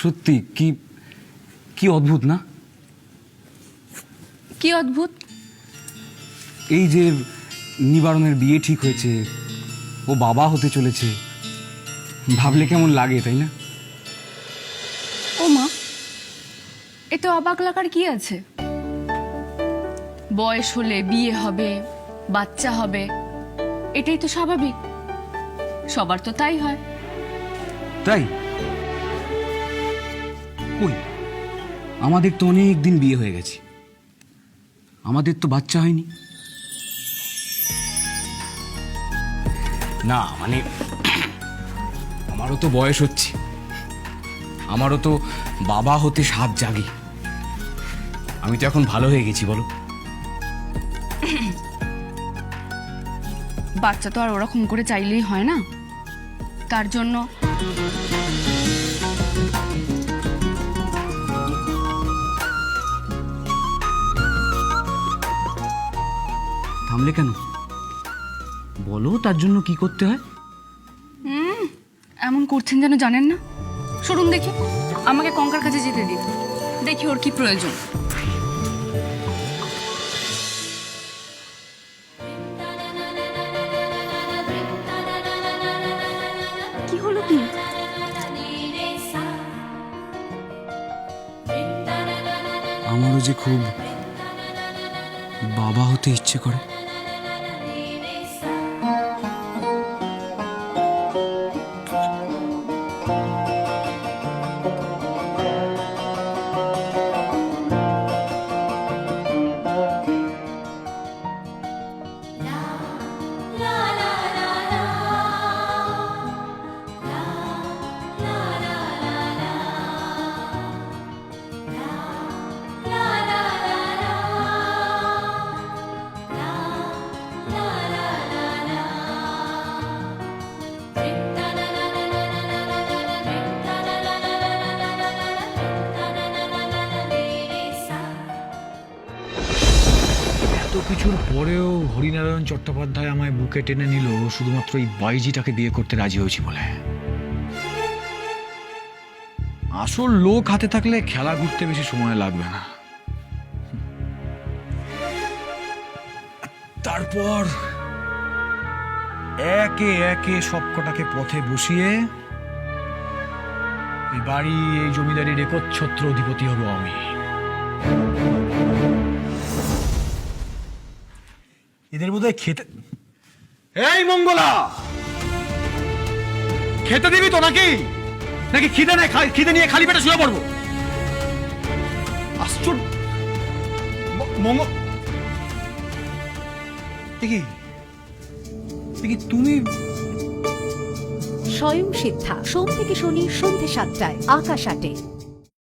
সত্যি কি কি অদ্ভুত না? কি অদ্ভুত? এই যে নিবারণের বিয়ে ঠিক হয়েছে, ও বাবা হতে চলেছে, ভাবলে কেমন লাগে, তাই না? ও মা, এতে অবাক লাগার কি আছে? বয়স হলে বিয়ে হবে, বাচ্চা হবে, এটাই তো স্বাভাবিক। সবার তো তাই হয়। তাই? কই, আমাদের তো অনেক দিন বিয়ে হয়ে গেছে, আমাদের তো বাচ্চা হয়নি। না মানে আমারও তো বয়স হচ্ছে, আমারও তো বাবা হতে সাধ জাগে। আমি তো এখন ভালো হয়ে গেছি, বলো। বাচ্চা তো আর ওরকম করে চাইলেই হয় না, তার জন্য থামলে কেন? বলো, তার জন্য কি করতে হয়? এমন করছেন যেন জানেন না। সরুন দেখি, আমাকে কঙ্কার কাছে যেতে দিন, দেখি ওর কি প্রয়োজন। কি হলো কি? আমারও যে খুব বাবা হতে ইচ্ছে করে। এত কিছুর পরেও হরিনারায়ণ চট্টোপাধ্যায় আমায় বুকে টেনে নিল শুধুমাত্র এই বাইজিটাকে বিয়ে করতে রাজি হয়েছি বলে। আসল লোক হাতে থাকলে খেলা ঘুরতে বেশি সময় লাগবে না। তারপর একে একে সবকটাকে পথে বসিয়ে এই বাড়ি, এই জমিদারির একচ্ছত্র অধিপতি হব আমি। এদের বোধহয় খেতে, এই মঙ্গলা, খেতে দিবি তো নাকি? নাকি খিদে নিয়ে খালি পেটে শুয়ে পড়বো? আশ্চর্য। তুমি স্বয়ং সিদ্ধা, সোম থেকে শনি সন্ধ্যে ৭টায়, আকাশ ৮-এ।